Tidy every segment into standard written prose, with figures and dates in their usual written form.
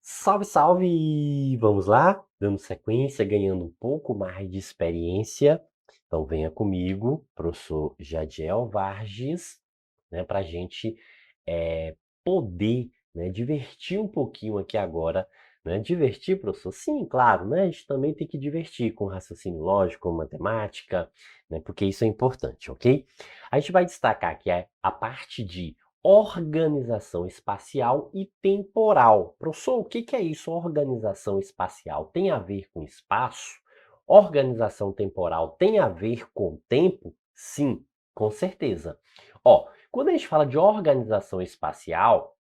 Salve, salve! Vamos lá? Dando sequência, ganhando um pouco mais de experiência. Então venha comigo, professor Jadiel Varges, né, para a gente poder, né, divertir um pouquinho aqui agora. Né? Divertir, professor? Sim, claro, né? A gente também tem que divertir com raciocínio lógico, com matemática, né? Porque isso é importante, ok? A gente vai destacar aqui a parte de organização espacial e temporal. Professor, o que é isso? Organização espacial tem a ver com espaço? Organização temporal tem a ver com tempo? Sim, com certeza. Ó, quando a gente fala de organização espacial,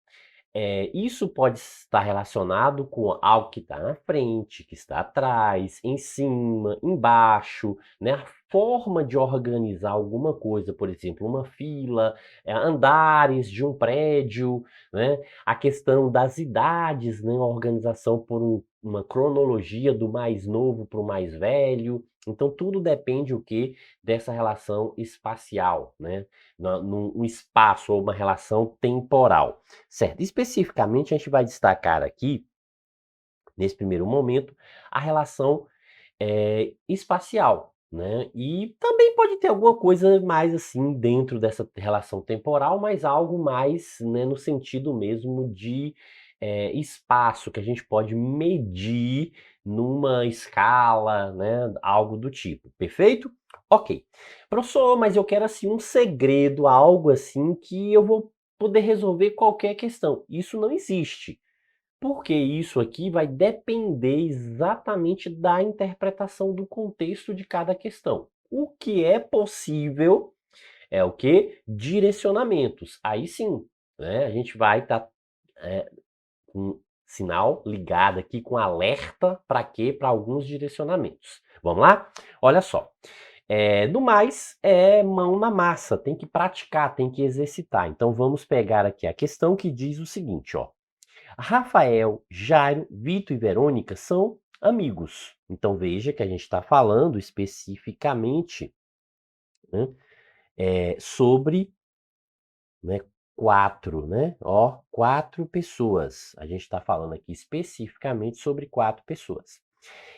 isso pode estar relacionado com algo que está na frente, que está atrás, em cima, embaixo, né? A forma de organizar alguma coisa, por exemplo, uma fila, andares de um prédio, né? A questão das idades, né? A organização por uma cronologia do mais novo para o mais velho. Então, tudo depende o quê? Dessa relação espacial, né? Num espaço ou uma relação temporal. Certo. Especificamente, a gente vai destacar aqui, nesse primeiro momento, a relação espacial, né? E também pode ter alguma coisa mais assim dentro dessa relação temporal, mas algo mais, né, no sentido mesmo de espaço que a gente pode medir numa escala, né? Algo do tipo. Perfeito? Ok. Professor, mas eu quero assim um segredo, algo assim que eu vou poder resolver qualquer questão. Isso não existe. Porque isso aqui vai depender exatamente da interpretação do contexto de cada questão. O que é possível é o que? Direcionamentos. Aí sim, né, a gente vai estar com sinal ligado aqui, com alerta para quê? Para alguns direcionamentos. Vamos lá? Olha só. No mais, é mão na massa, tem que praticar, tem que exercitar. Então vamos pegar aqui a questão que diz o seguinte, ó. Rafael, Jairo, Vitor e Verônica são amigos. Então veja que a gente está falando especificamente, né, sobre, né, quatro, né? Ó, quatro pessoas. A gente está falando aqui especificamente sobre quatro pessoas.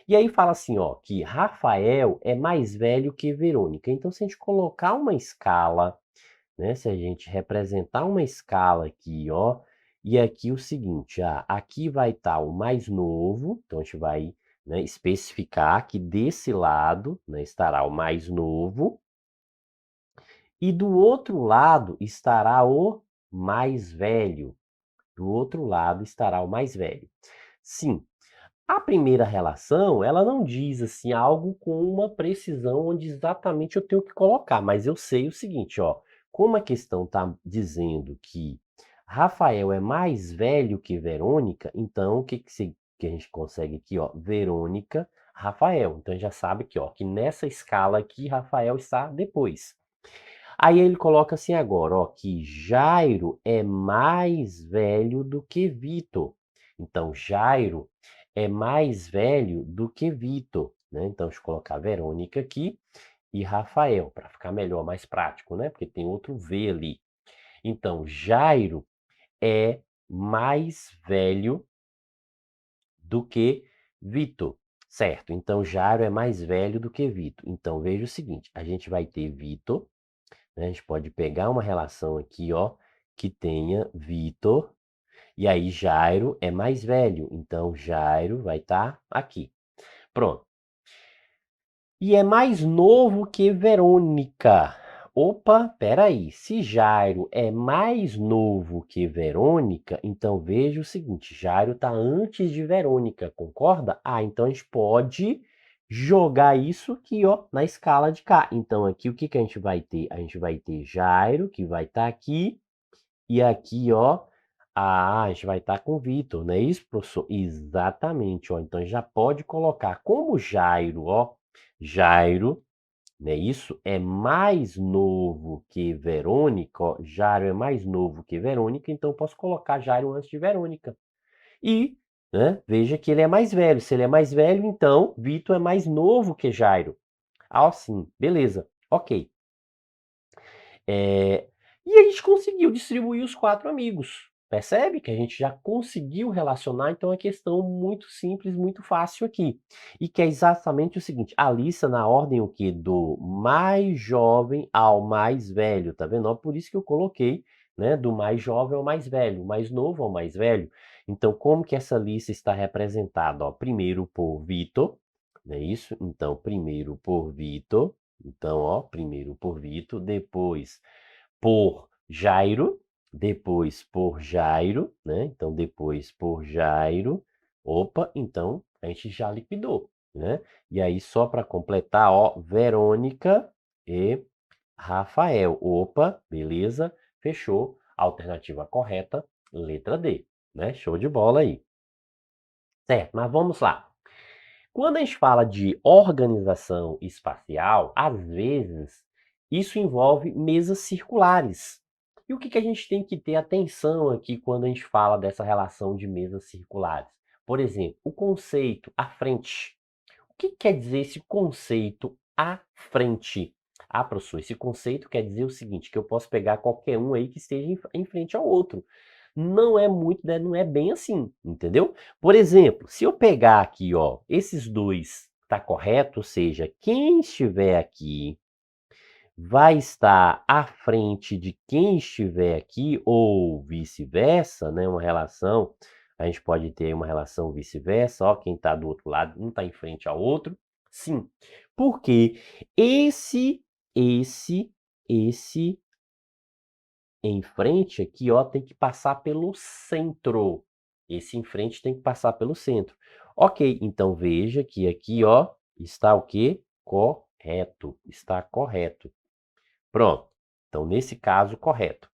E aí fala assim, ó, que Rafael é mais velho que Verônica. Então, se a gente colocar uma escala, né? Se a gente representar uma escala aqui, ó, e aqui o seguinte, aqui vai estar o mais novo, então a gente vai, né, especificar que desse lado, né, estará o mais novo, e do outro lado estará o mais velho. Do outro lado estará o mais velho. Sim, a primeira relação, ela não diz assim algo com uma precisão onde exatamente eu tenho que colocar, mas eu sei o seguinte, ó, como a questão está dizendo que Rafael é mais velho que Verônica, então que a gente consegue aqui, ó, Verônica, Rafael. Então já sabe que, ó, que nessa escala aqui Rafael está depois. Aí ele coloca assim agora, ó, que Jairo é mais velho do que Vitor. Então, Jairo é mais velho do que Vitor, né? Então, deixa eu colocar Verônica aqui e Rafael, para ficar melhor, mais prático, né? Porque tem outro V ali. Então, Jairo é mais velho do que Vitor, certo? Então, Jairo é mais velho do que Vitor. Então, veja o seguinte, a gente vai ter Vitor, né? A gente pode pegar uma relação aqui, ó, que tenha Vitor, e aí Jairo é mais velho, então Jairo vai estar aqui. Pronto. E é mais novo que Verônica. Opa, peraí. Se Jairo é mais novo que Verônica, então veja o seguinte: Jairo está antes de Verônica, concorda? Então a gente pode jogar isso aqui, ó, na escala de cá. Então aqui o que que a gente vai ter? A gente vai ter Jairo, que vai estar aqui, e aqui, ó, a gente vai estar com o Vitor, não é isso, professor? Exatamente, ó. Então já pode colocar como Jairo, ó. Jairo, né, isso é mais novo que Verônica, ó. Jairo é mais novo que Verônica, então eu posso colocar Jairo antes de Verônica. E, né, veja que ele é mais velho. Se ele é mais velho, então Vitor é mais novo que Jairo. Sim, beleza, ok. É, E a gente conseguiu distribuir os quatro amigos. Percebe que a gente já conseguiu relacionar, então é questão muito simples, muito fácil aqui. E que é exatamente o seguinte, a lista na ordem o quê? Do mais jovem ao mais velho, tá vendo? Ó, por isso que eu coloquei, né, do mais jovem ao mais velho, mais novo ao mais velho. Então, como que essa lista está representada? Ó, primeiro por Vitor, não é isso? Então, primeiro por Vitor. Então, ó, primeiro por Vitor, depois por Jairo, depois por Jairo, né? Então, depois por Jairo. Opa, então a gente já liquidou, né? E aí, só para completar, ó, Verônica e Rafael. Opa, beleza, fechou. Alternativa correta, letra D, né? Show de bola aí. Certo, mas vamos lá. Quando a gente fala de organização espacial, às vezes isso envolve mesas circulares. E o que a gente tem que ter atenção aqui quando a gente fala dessa relação de mesas circulares? Por exemplo, o conceito à frente. O que quer dizer esse conceito à frente? Ah, professor, esse conceito quer dizer o seguinte, que eu posso pegar qualquer um aí que esteja em frente ao outro. Não é muito, né, não é bem assim, entendeu? Por exemplo, se eu pegar aqui, ó, esses dois, tá correto? Ou seja, quem estiver aqui vai estar à frente de quem estiver aqui, ou vice-versa, né? Uma relação, a gente pode ter uma relação vice-versa, ó, quem está do outro lado não está em frente ao outro. Sim, porque esse em frente aqui, ó, tem que passar pelo centro. Esse em frente tem que passar pelo centro. Ok, então veja que aqui, ó, está o quê? Correto, está correto. Pronto. Então, nesse caso, correto.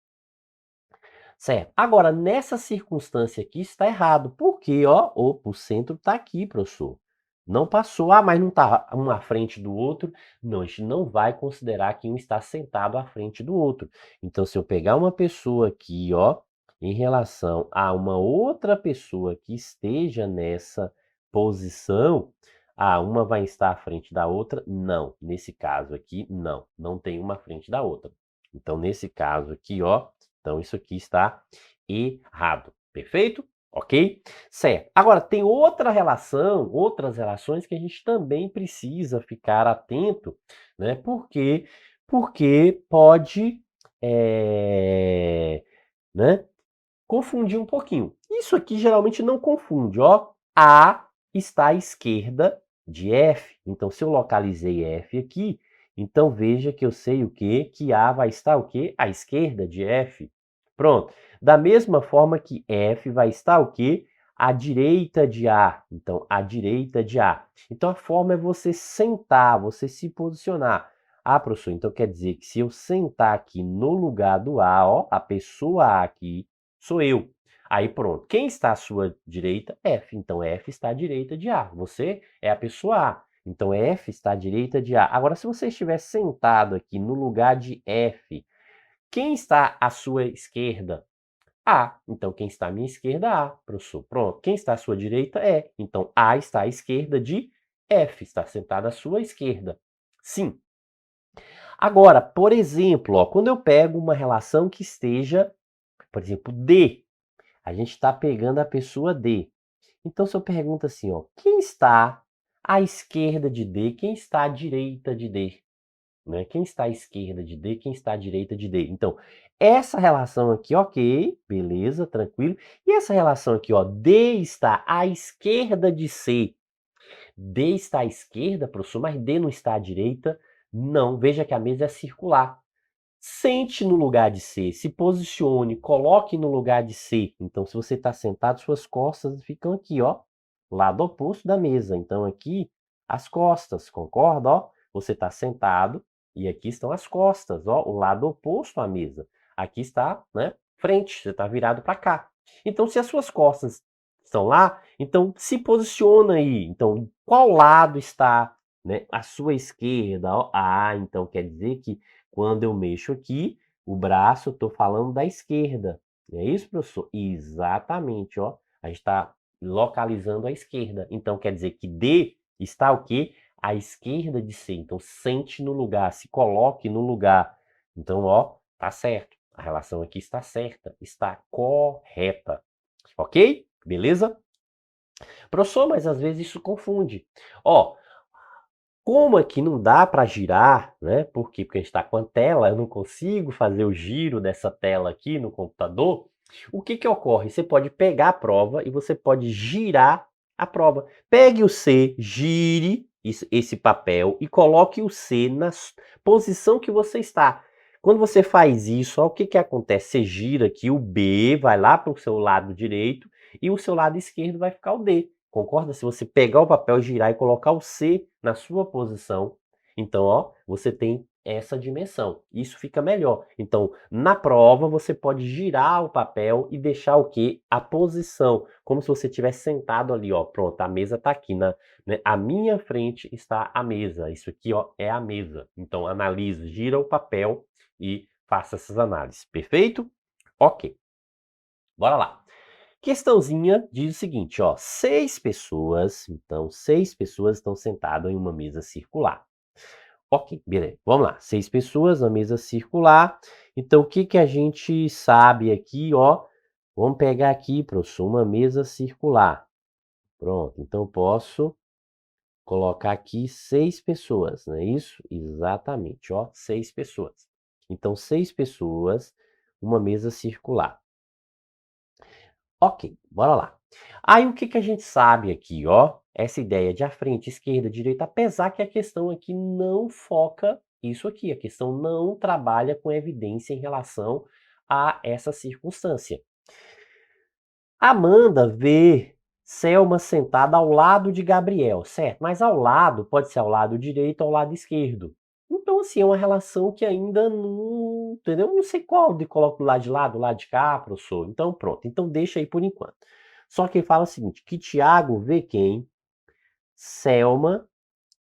Certo. Agora, nessa circunstância aqui está errado. Por quê? Ó, opa, o centro está aqui, professor. Não passou. Ah, mas não está um à frente do outro. Não, a gente não vai considerar que um está sentado à frente do outro. Então, se eu pegar uma pessoa aqui, ó, em relação a uma outra pessoa que esteja nessa posição, ah, uma vai estar à frente da outra? Não. Nesse caso aqui, não. Não tem uma à frente da outra. Então, nesse caso aqui, ó, então isso aqui está errado. Perfeito? Ok? Certo. Agora, tem outra relação, outras relações que a gente também precisa ficar atento, né? Porque pode, né, confundir um pouquinho. Isso aqui geralmente não confunde, ó. A está à esquerda de F. Então, se eu localizei F aqui, então veja que eu sei o quê? Que A vai estar o quê? À esquerda de F. Pronto. Da mesma forma que F vai estar o quê? À direita de A. Então, à direita de A. Então, a forma é você sentar, você se posicionar. Ah, professor, então quer dizer que se eu sentar aqui no lugar do A, ó, a pessoa A aqui sou eu. Aí pronto. Quem está à sua direita? F. Então, F está à direita de A. Você é a pessoa A. Então, F está à direita de A. Agora, se você estiver sentado aqui no lugar de F, quem está à sua esquerda? A. Então, quem está à minha esquerda? A, professor. Pronto. Quem está à sua direita? É. Então, A está à esquerda de F. Está sentado à sua esquerda. Sim. Agora, por exemplo, ó, quando eu pego uma relação que esteja, por exemplo, D, a gente está pegando a pessoa D. Então, se eu pergunto assim, ó, quem está à esquerda de D, quem está à direita de D? Né? Quem está à esquerda de D, quem está à direita de D? Então, essa relação aqui, ok, beleza, tranquilo. E essa relação aqui, ó, D está à esquerda de C. D está à esquerda, professor, mas D não está à direita? Não, veja que a mesa é circular. Sente no lugar de C, se posicione, coloque no lugar de C. Então, se você está sentado, suas costas ficam aqui, ó, lado oposto da mesa. Então, aqui, as costas, concorda? Ó, você está sentado e aqui estão as costas, ó, o lado oposto à mesa. Aqui está, né, frente, você está virado para cá. Então, se as suas costas estão lá, então se posiciona aí. Então, qual lado está, né, à sua esquerda? Ó, ah, então quer dizer que quando eu mexo aqui, o braço, eu estou falando da esquerda. Não é isso, professor? Exatamente, ó. A gente está localizando a esquerda. Então, quer dizer que D está o quê? À esquerda de C. Então, sente no lugar, se coloque no lugar. Então, ó, tá certo. a relação aqui está certa, está correta. Ok? Beleza? Professor, mas às vezes isso confunde. Ó, como aqui não dá para girar, né? Por quê? Porque a gente está com a tela, eu não consigo fazer o giro dessa tela aqui no computador. O que que ocorre? Você pode pegar a prova e você pode girar a prova. Pegue o C, gire esse papel e coloque o C na posição que você está. Quando você faz isso, ó, o que que acontece? Você gira aqui, o B vai lá para o seu lado direito e o seu lado esquerdo vai ficar o D. Concorda? Se você pegar o papel, girar e colocar o C na sua posição, então, ó, você tem essa dimensão. Isso fica melhor. Então, na prova, você pode girar o papel e deixar o quê? A posição, como se você estivesse sentado ali, ó. Pronto, a mesa está aqui, né? À minha frente está a mesa. Isso aqui, ó, é a mesa. Então, analise, gira o papel e faça essas análises. Perfeito? Ok. Bora lá. Questãozinha diz o seguinte, ó, 6 pessoas, então 6 pessoas estão sentadas em uma mesa circular. Ok, beleza, vamos lá, 6 pessoas na mesa circular, então o que que a gente sabe aqui, ó, vamos pegar aqui, professor, uma mesa circular. Pronto, então eu posso colocar aqui 6 pessoas, não é isso? Exatamente, ó, 6 pessoas. Então 6 pessoas, uma mesa circular. Ok, bora lá. Aí o que que a gente sabe aqui, ó? Essa ideia de à frente, esquerda, direita, apesar que a questão aqui não foca isso aqui, a questão não trabalha com evidência em relação a essa circunstância. Amanda vê Selma sentada ao lado de Gabriel, certo? Mas ao lado pode ser ao lado direito ou ao lado esquerdo. Então, assim, é uma relação que ainda não, entendeu? Não sei qual de coloco do lado de cá, professor. Então, pronto. Então, deixa aí por enquanto. Só que ele fala o seguinte, que Tiago vê quem? Selma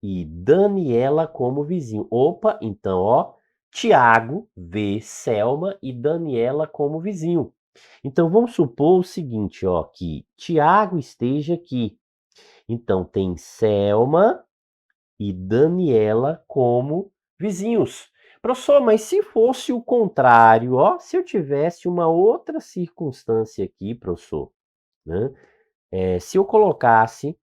e Daniela como vizinho. Opa, então, ó, Tiago vê Selma e Daniela como vizinho. Então, vamos supor o seguinte, ó, que Tiago esteja aqui. Então, tem Selma e Daniela como vizinhos. Professor, mas se fosse o contrário, ó, se eu tivesse uma outra circunstância aqui, professor, né? Se eu colocasse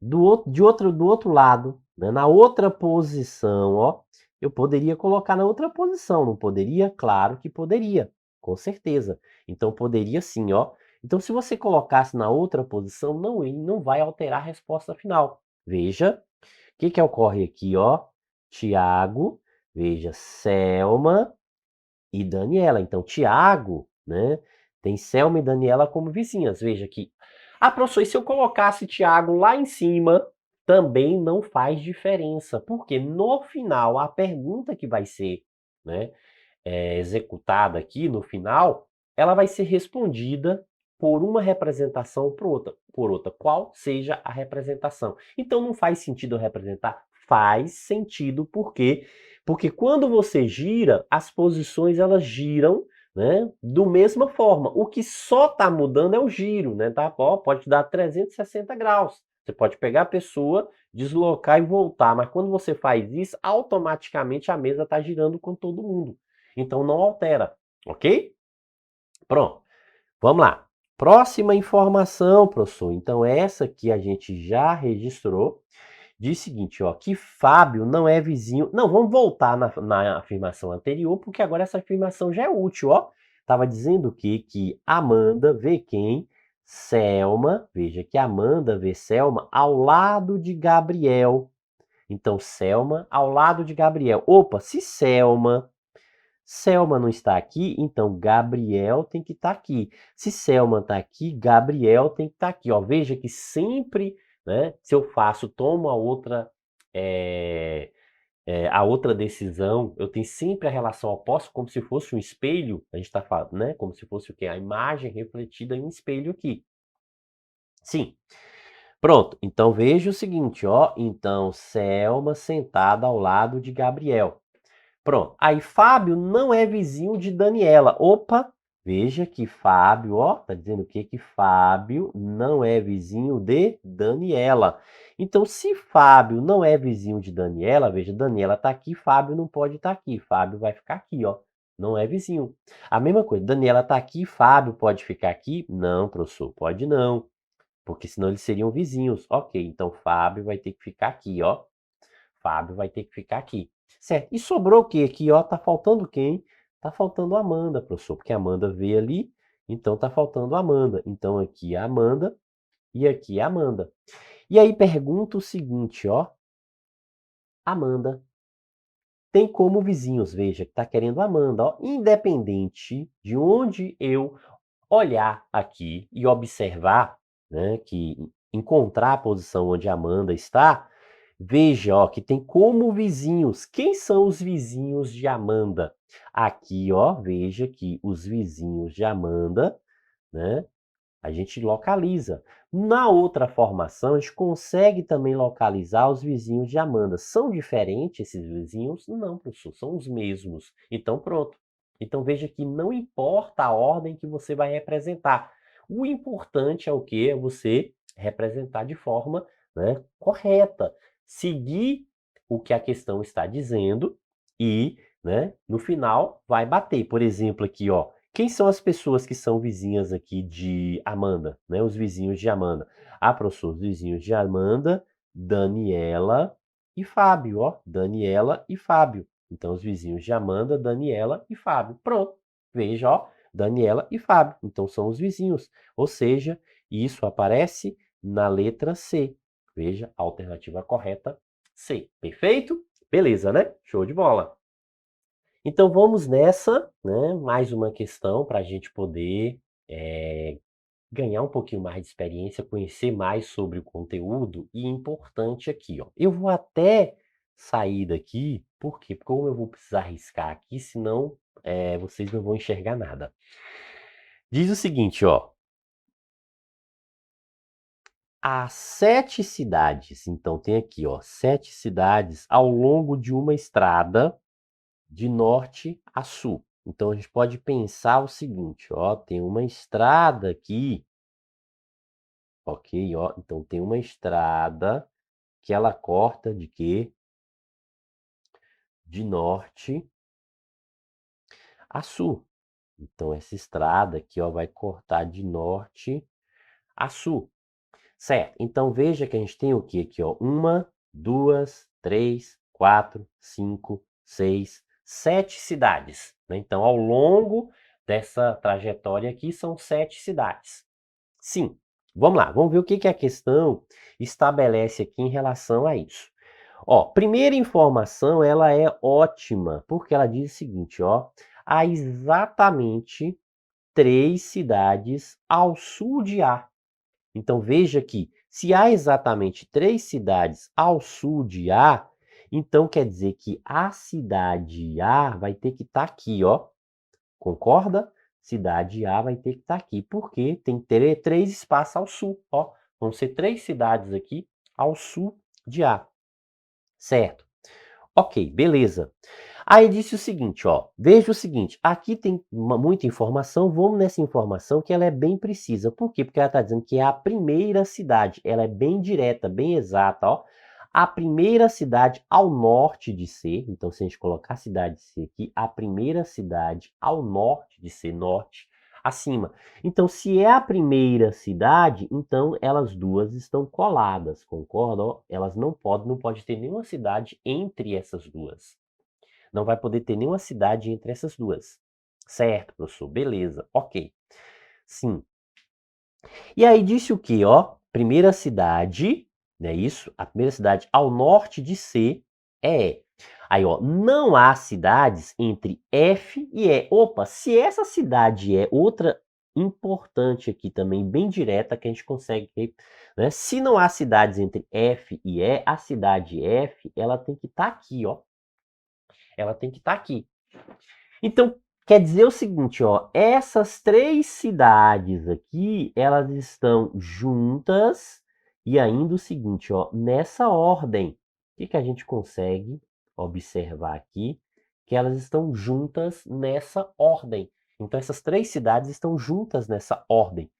do outro lado, né, na outra posição, ó, eu poderia colocar na outra posição, não poderia? Claro que poderia, com certeza. Então poderia sim, ó. Então se você colocasse na outra posição, não vai alterar a resposta final. Veja, o que que ocorre aqui, ó? Tiago, veja, Selma e Daniela. Então Tiago, né, tem Selma e Daniela como vizinhas. Veja aqui. Ah, professor, e se eu colocasse Tiago lá em cima, também não faz diferença, porque no final, a pergunta que vai ser, né, executada aqui no final, ela vai ser respondida por uma representação ou por outra, qual seja a representação. Então não faz sentido eu representar? Faz sentido, por quê? Porque quando você gira, as posições elas giram, né, do mesma forma. O que só está mudando é o giro, né? Tá? Pode dar 360 graus. Você pode pegar a pessoa, deslocar e voltar, mas quando você faz isso, automaticamente a mesa está girando com todo mundo. Então não altera, ok? Pronto, vamos lá. Próxima informação, professor. Então essa que a gente já registrou. Diz o seguinte, ó, que Fábio não é vizinho. Não, vamos voltar na afirmação anterior, porque agora essa afirmação já é útil, ó. Estava dizendo que Amanda vê quem? Selma. Veja que Amanda vê Selma ao lado de Gabriel. Então, Selma ao lado de Gabriel. Opa, se Selma não está aqui, então Gabriel tem que estar aqui. Se Selma está aqui, Gabriel tem que estar aqui. Ó, veja que sempre, né, se eu tomo a outra decisão, eu tenho sempre a relação oposta, como se fosse um espelho. A gente está falando, né? Como se fosse o quê? A imagem refletida em um espelho aqui. Sim. Pronto. Então veja o seguinte, ó. Então, Selma sentada ao lado de Gabriel. Pronto. Aí Fábio não é vizinho de Daniela. Opa, veja que Fábio, ó, tá dizendo o quê? Que Fábio não é vizinho de Daniela. Então, se Fábio não é vizinho de Daniela, veja, Daniela tá aqui, Fábio não pode estar aqui. Fábio vai ficar aqui, ó, Não é vizinho. A mesma coisa, Daniela tá aqui, Fábio pode ficar aqui? Não, professor, pode não, porque senão eles seriam vizinhos. Ok, então Fábio vai ter que ficar aqui, ó. Fábio vai ter que ficar aqui. Certo. E sobrou o quê aqui, ó? Tá faltando quem? Tá faltando a Amanda, professor, porque a Amanda veio ali, então tá faltando a Amanda. Então aqui é a Amanda e aqui é a Amanda. E aí pergunta o seguinte, ó. Amanda tem como vizinhos, veja, que tá querendo a Amanda, ó. Independente de onde eu olhar aqui e observar, né, que encontrar a posição onde a Amanda está, veja, ó, que tem como vizinhos. Quem são os vizinhos de Amanda? Aqui, ó, veja que os vizinhos de Amanda, né, a gente localiza. Na outra formação, a gente consegue também localizar os vizinhos de Amanda. São diferentes esses vizinhos? Não, professor, são os mesmos. Então, pronto. Então, veja que não importa a ordem que você vai representar. O importante é o quê? É você representar de forma, né, correta. Seguir o que a questão está dizendo e, né, no final, vai bater. Por exemplo, aqui, ó. Quem são as pessoas que são vizinhas aqui de Amanda, né? Os vizinhos de Amanda. Ah, professor, os vizinhos de Amanda, Daniela e Fábio, ó. Daniela e Fábio. Então, os vizinhos de Amanda, Daniela e Fábio. Pronto. Veja, ó. Daniela e Fábio. Então, são os vizinhos. Ou seja, isso aparece na letra C. Veja, a alternativa correta, C. Perfeito? Beleza, né? Show de bola. Então vamos nessa, né? Mais uma questão para a gente poder ganhar um pouquinho mais de experiência, conhecer mais sobre o conteúdo. E importante aqui, ó. Eu vou até sair daqui, por quê? Porque como eu vou precisar riscar aqui, senão vocês não vão enxergar nada. Diz o seguinte, ó. Há 7 cidades, então tem aqui, ó, 7 cidades ao longo de uma estrada de norte a sul. Então a gente pode pensar o seguinte, ó, tem uma estrada aqui, ok, ó, então tem uma estrada que ela corta de quê? De norte a sul. Então essa estrada aqui, ó, vai cortar de norte a sul. Certo, então veja que a gente tem o que aqui, ó? 1, 2, 3, 4, 5, 6, 7 cidades, né? Então, ao longo dessa trajetória aqui, são 7 cidades. Sim, vamos lá, vamos ver o que que a questão estabelece aqui em relação a isso. Ó, primeira informação, ela é ótima, porque ela diz o seguinte, ó, há exatamente 3 cidades ao sul de A. Então veja que se há exatamente 3 cidades ao sul de A, então quer dizer que a cidade A vai ter que estar aqui, ó. Concorda? Cidade A vai ter que estar aqui, porque tem 3 espaços ao sul, ó. Vão ser 3 cidades aqui ao sul de A. Certo? Ok, beleza. Aí disse o seguinte, ó, veja o seguinte, aqui tem muita informação, vamos nessa informação que ela é bem precisa. Por quê? Porque ela está dizendo que é a primeira cidade, ela é bem direta, bem exata, ó. A primeira cidade ao norte de C, então se a gente colocar a cidade de C aqui, a primeira cidade ao norte de C, norte, acima. Então, se é a primeira cidade, então elas duas estão coladas, concorda? Ó, elas não pode ter nenhuma cidade entre essas duas. Não vai poder ter nenhuma cidade entre essas duas. Certo, professor? Beleza, ok. Sim. E aí disse o quê, ó? Primeira cidade, não é isso? A primeira cidade ao norte de C é E. Aí, ó, não há cidades entre F e E. Opa, se essa cidade é outra importante aqui também, bem direta, que a gente consegue, né? Se não há cidades entre F e E, a cidade F, ela tem que estar aqui, ó. Ela tem que estar aqui. Então, quer dizer o seguinte, ó, essas 3 cidades aqui, elas estão juntas e ainda o seguinte, ó, nessa ordem. O que a gente consegue observar aqui? Que elas estão juntas nessa ordem. Então, essas 3 cidades estão juntas nessa ordem.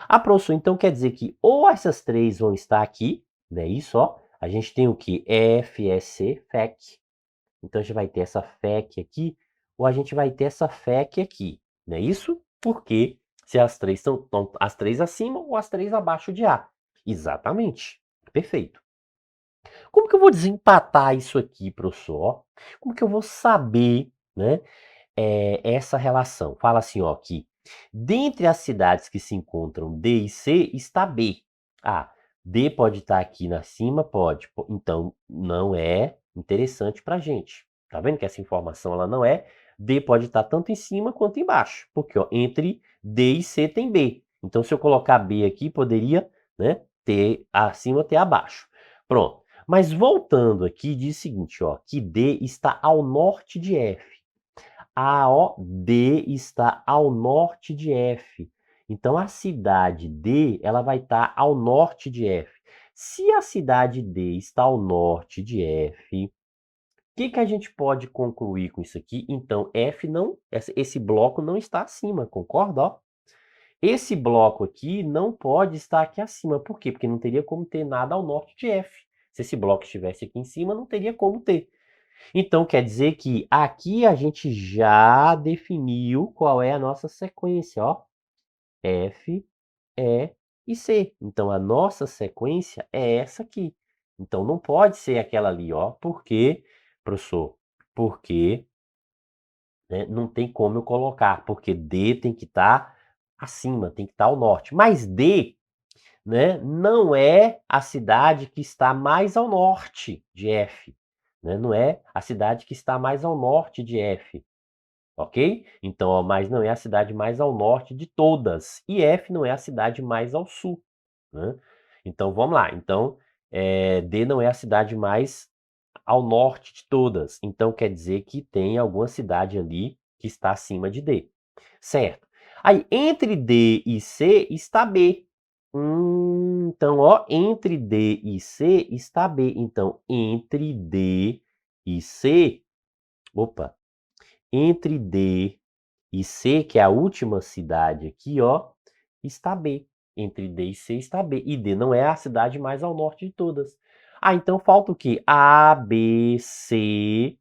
Ah, professor, então quer dizer que ou essas 3 vão estar aqui, né? Isso, ó. A gente tem o que? FEC, FEC. Então, a gente vai ter essa FEC aqui, ou a gente vai ter essa FEC aqui, não é isso? Porque se as três estão as três acima ou as três abaixo de A. Exatamente. Perfeito. Como que eu vou desempatar isso aqui, professor? Como que eu vou saber, né, essa relação? Fala assim, ó, que dentre as cidades que se encontram D e C está B. Ah, D pode estar aqui na cima? Pode. Então, não é interessante para a gente. Tá vendo que essa informação ela não é? D pode estar tanto em cima quanto embaixo. Porque ó, entre D e C tem B. Então, se eu colocar B aqui, poderia, né, ter acima, ter abaixo. Pronto. Mas voltando aqui, diz o seguinte, ó, que D está ao norte de F. Ah, ó, D está ao norte de F. Então, a cidade D, ela vai estar ao norte de F. Se a cidade D está ao norte de F, o que a gente pode concluir com isso aqui? Então, F não, esse bloco não está acima, concorda? Ó? Esse bloco aqui não pode estar aqui acima. Por quê? Porque não teria como ter nada ao norte de F. Se esse bloco estivesse aqui em cima, não teria como ter. Então, quer dizer que aqui a gente já definiu qual é a nossa sequência, ó. F, E e C. Então, a nossa sequência é essa aqui. Então, não pode ser aquela ali, ó. Por quê, professor? Porque, né, não tem como eu colocar, porque D tem que estar acima, tem que estar ao norte. Mas D, né, não é a cidade que está mais ao norte de F, né? Não é a cidade que está mais ao norte de F, ok? Então, ó, mas não é a cidade mais ao norte de todas. E F não é a cidade mais ao sul, né? Então, vamos lá. Então, D não é a cidade mais ao norte de todas. Então, quer dizer que tem alguma cidade ali que está acima de D. Certo. Aí, entre D e C está B. Então, ó, entre D e C está B. Então, entre D e C, opa, entre D e C, que é a última cidade aqui, ó, está B. Entre D e C está B. E D não é a cidade mais ao norte de todas. Ah, então falta o quê? A, B, C,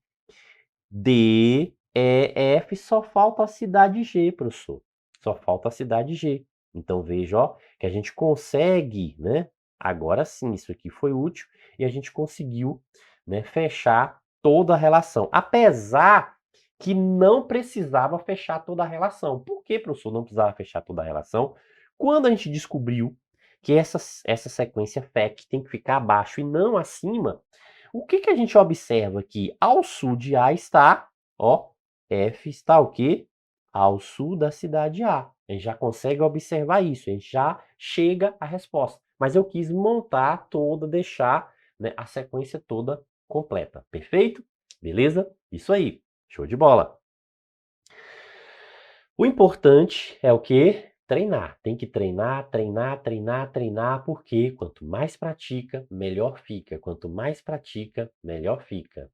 D, E, F, só falta a cidade G, professor. Só falta a cidade G. Então veja, ó, que a gente consegue, né? Agora sim, isso aqui foi útil e a gente conseguiu, né, fechar toda a relação. Apesar que não precisava fechar toda a relação. Por que, professor, não precisava fechar toda a relação? Quando a gente descobriu que essa sequência FEC tem que ficar abaixo e não acima, o que a gente observa aqui? Ao sul de A está, ó, F está o quê? Ao sul da cidade A. A gente já consegue observar isso, a gente já chega à resposta. Mas eu quis montar toda, deixar, né, a sequência toda completa. Perfeito? Beleza? Isso aí. Show de bola. O importante é o quê? Treinar. Tem que treinar, treinar, treinar, treinar, porque quanto mais pratica, melhor fica. Quanto mais pratica, melhor fica.